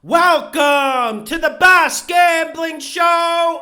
Welcome to the best gambling show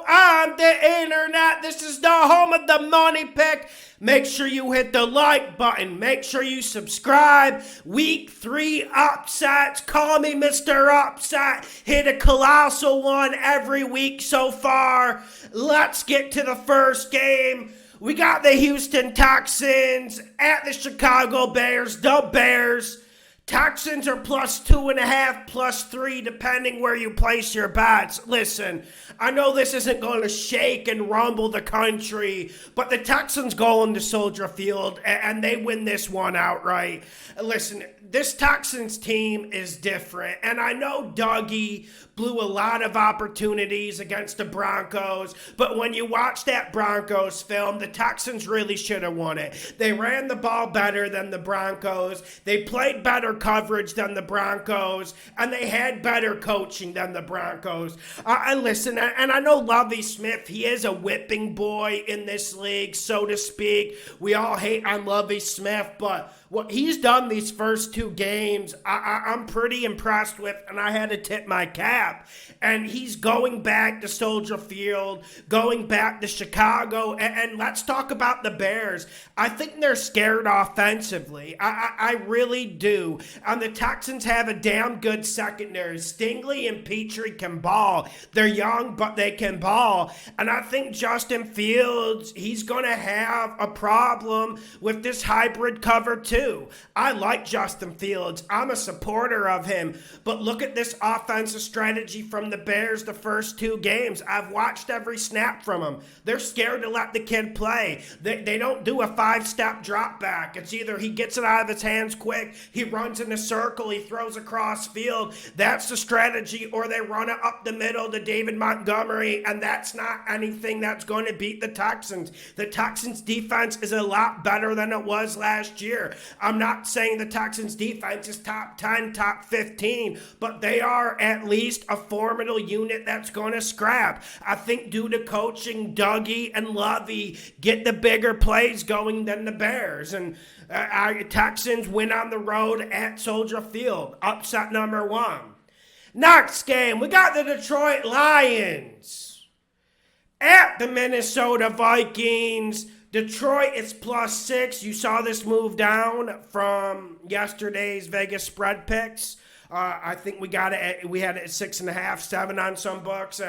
on the internet. This is the home of the money pick. Make sure you hit the like button. Make sure you subscribe. Week 3 upsets. Call me Mr. Upset. Hit a colossal one every week so far. Let's get to the first game. We got the Houston Texans at the Chicago Bears. The Bears. Texans are plus 2.5, plus 3, depending where you place your bets. Listen, I know this isn't going to shake and rumble the country, but the Texans go into Soldier Field and they win this one outright. Listen, this Texans team is different, and I know Dougie blew a lot of opportunities against the Broncos, but when you watch that Broncos film, the Texans really should have won it. They ran the ball better than the Broncos, they played better coverage than the Broncos, and they had better coaching than the Broncos. Listen, and I know Lovie Smith, he is a whipping boy in this league, so to speak. We all hate on Lovie Smith, but what he's done these first 2 games, I'm pretty impressed with, and I had to tip my cap. And he's going back to Soldier Field, going back to Chicago, and let's talk about the Bears. I think they're scared offensively. I really do. And the Texans have a damn good secondary. Stingley and Petrie can ball. They're young, but they can ball. And I think Justin Fields, he's going to have a problem with this hybrid cover too. I like Justin Fields. I'm a supporter of him. But look at this offensive strategy from the Bears the first 2 games. I've watched every snap from them. They're scared to let the kid play. They don't do a 5-step drop back. It's either he gets it out of his hands quick, he runs in a circle, he throws across field. That's the strategy. Or they run it up the middle to David Montgomery, and that's not anything that's going to beat the Texans. The Texans defense is a lot better than it was last year. I'm not saying the Texans defense is top 10, top 15, but they are at least a formidable unit that's going to scrap. I think due to coaching, Dougie and Lovie get the bigger plays going than the Bears. And our Texans win on the road at Soldier Field. Upset number 1. Next game, we got the Detroit Lions at the Minnesota Vikings. Detroit is plus 6. You saw this move down from yesterday's Vegas spread picks. I think we had it at 6.5, 7 on some books.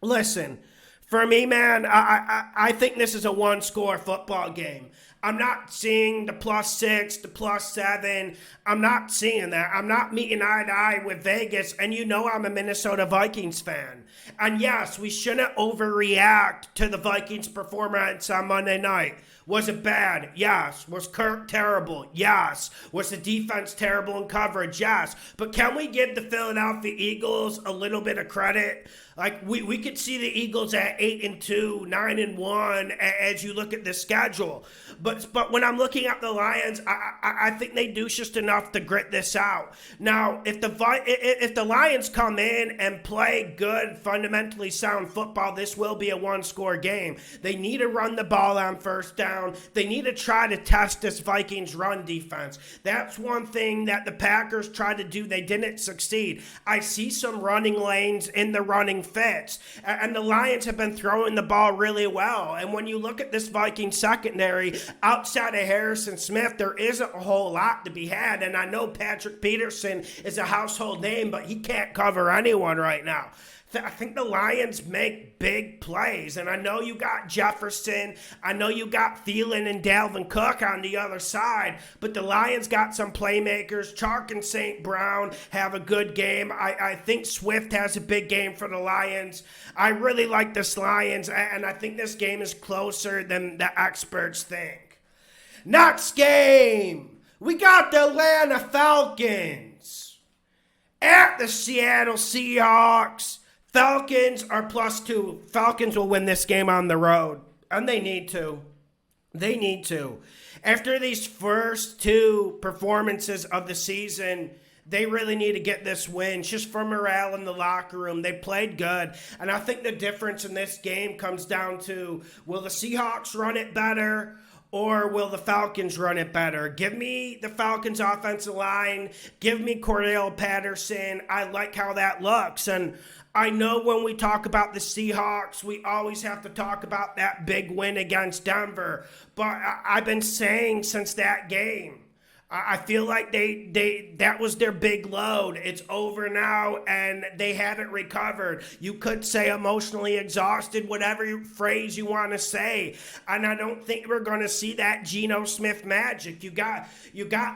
Listen, for me, man, I think this is a one-score football game. I'm not seeing the plus 6, the plus 7. I'm not seeing that. I'm not meeting eye to eye with Vegas, and you know I'm a Minnesota Vikings fan. And yes, we shouldn't overreact to the Vikings' performance on Monday night. Was it bad? Yes. Was Kirk terrible? Yes. Was the defense terrible in coverage? Yes. But can we give the Philadelphia Eagles a little bit of credit? Like, we could see the Eagles at 8-2, 9-1 as you look at the schedule. But when I'm looking at the Lions, I think they do just enough to grit this out. Now, if the Lions come in and play good, fundamentally sound football, this will be a one-score game. They need to run the ball on first down. They need to try to test this Vikings run defense. That's one thing that the Packers tried to do. They didn't succeed. I see some running lanes in the running fits, and the Lions have been throwing the ball really well. And when you look at this Vikings secondary, outside of Harrison Smith, there isn't a whole lot to be had. And I know Patrick Peterson is a household name, but he can't cover anyone right now. I think the Lions make big plays, and I know you got Jefferson, I know you got Thielen and Dalvin Cook on the other side, but the Lions got some playmakers. Chark and St. Brown have a good game. I think Swift has a big game for the Lions. I really like this Lions, and I think this game is closer than the experts think. Next game, we got the Atlanta Falcons at the Seattle Seahawks. Falcons are plus 2. Falcons will win this game on the road, and they need to. They need to. After these first 2 performances of the season, they really need to get this win just for morale in the locker room. They played good, and I think the difference in this game comes down to, will the Seahawks run it better, Or will the Falcons run it better? Give me the Falcons offensive line. Give me Cordell Patterson. I like how that looks. And I know when we talk about the Seahawks, we always have to talk about that big win against Denver. But I've been saying since that game, I feel like that was their big load. It's over now, and they haven't recovered. You could say emotionally exhausted, whatever phrase you want to say. And I don't think we're going to see that Geno Smith magic. You got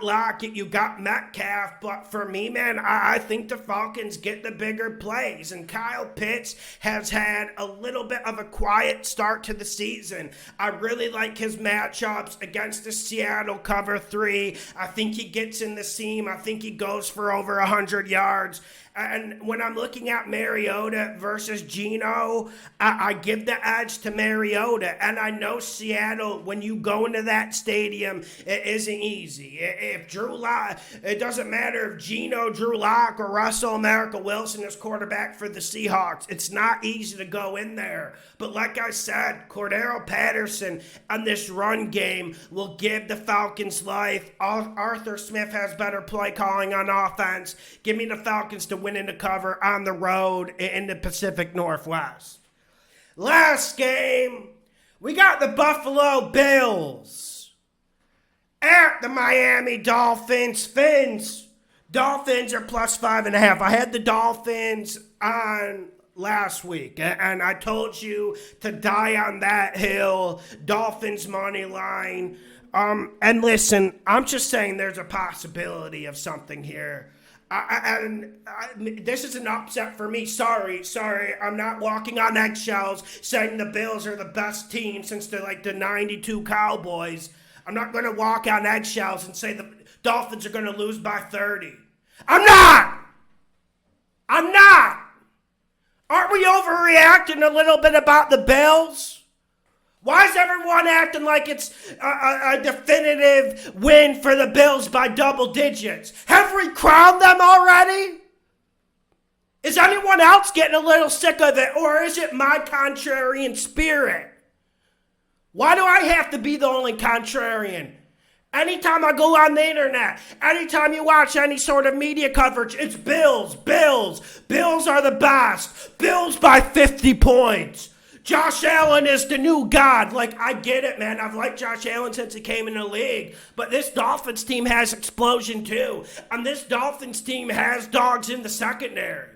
Lockett, you got Metcalf, but for me, man, I think the Falcons get the bigger plays. And Kyle Pitts has had a little bit of a quiet start to the season. I really like his matchups against the Seattle cover 3. I think he gets in the seam. I think he goes for over 100 yards. And when I'm looking at Mariota versus Geno, I give the edge to Mariota. And I know Seattle, when you go into that stadium, it isn't easy. If Drew Lock, it doesn't matter if Geno, Drew Lock, or Russell America Wilson is quarterback for the Seahawks. It's not easy to go in there. But like I said, Cordell Patterson and this run game will give the Falcons life. Arthur Smith has better play calling on offense. Give me the Falcons to win in the cover on the road in the Pacific Northwest. Last game, we got the Buffalo Bills at the Miami Dolphins. Dolphins are plus 5.5. I had the Dolphins on last week, and I told you to die on that hill. Dolphins money line. And listen, I'm just saying there's a possibility of something here. This is an upset for me. Sorry. I'm not walking on eggshells saying the Bills are the best team since the 92 Cowboys. I'm not going to walk on eggshells and say the Dolphins are going to lose by 30. I'm not! Aren't we overreacting a little bit about the Bills? Why is everyone acting like it's a definitive win for the Bills by double digits? Have we crowned them already? Is anyone else getting a little sick of it, or is it my contrarian spirit? Why do I have to be the only contrarian? Anytime I go on the internet, anytime you watch any sort of media coverage, it's Bills. Bills are the best. Bills by 50 points. Josh Allen is the new god. I get it, man. I've liked Josh Allen since he came in the league. But this Dolphins team has explosion, too. And this Dolphins team has dogs in the secondary.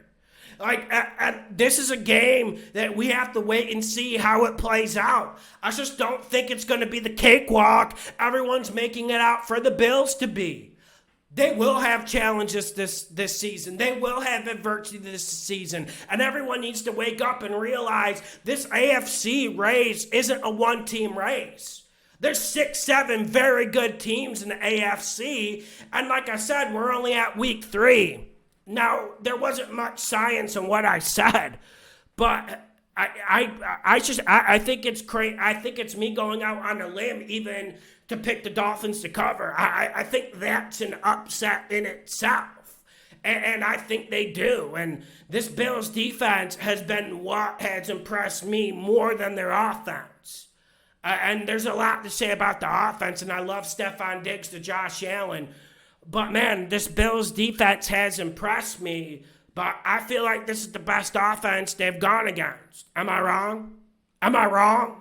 This is a game that we have to wait and see how it plays out. I just don't think it's going to be the cakewalk everyone's making it out for the Bills to be. They will have challenges this season. They will have adversity this season. And everyone needs to wake up and realize this AFC race isn't a one-team race. There's 6-7 very good teams in the AFC. And like I said, we're only at week 3. Now, there wasn't much science in what I said. But I think it's crazy. I think it's me going out on a limb even to pick the Dolphins to cover. I think that's an upset in itself. And I think they do. And this Bills defense has been what has impressed me more than their offense. And there's a lot to say about the offense, and I love Stephon Diggs to Josh Allen. But, man, this Bills defense has impressed me. But I feel like this is the best offense they've gone against. Am I wrong?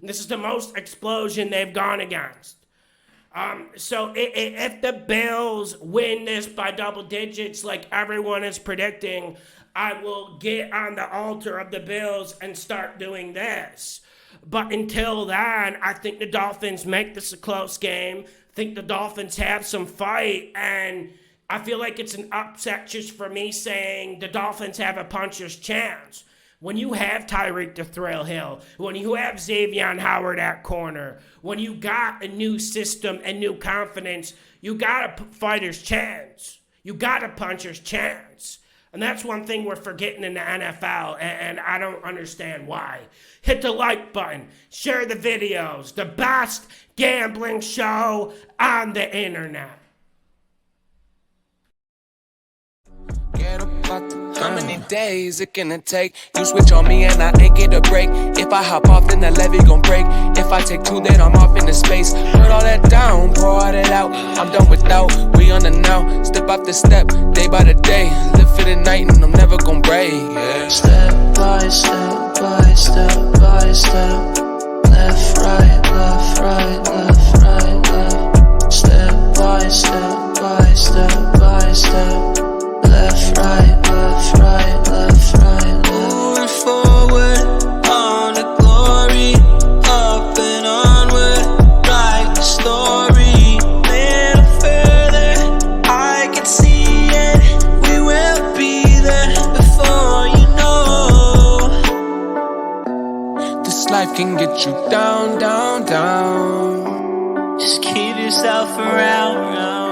This is the most explosion they've gone against. So if the Bills win this by double digits like everyone is predicting, I will get on the altar of the Bills and start doing this. But until then, I think the Dolphins make this a close game. I think the Dolphins have some fight, and I feel like it's an upset just for me saying the Dolphins have a puncher's chance. When you have Tyreek the Thrill Hill, when you have Xavier Howard at corner, when you got a new system and new confidence, you got a fighter's chance. You got a puncher's chance. And that's one thing we're forgetting in the NFL, and I don't understand why. Hit the like button. Share the videos. The best gambling show on the internet. Get up out the How many days it gonna take? You switch on me and I ain't get a break. If I hop off, then the levee gon' break. If I take two, then I'm off into space. Put all that down, pour all that out. I'm done without, we on the now. Step after step, day by the day. Live for the night and I'm never gon' break. Yeah. Step by step by step by step. Left, right, left, right, left, right, left. Step by step by step by step. Left, right, left, right, left, right, left. Moving forward on the glory, up and onward, write the story. Little further, I can see it. We will be there before you know. This life can get you down, down, down. Just keep yourself around.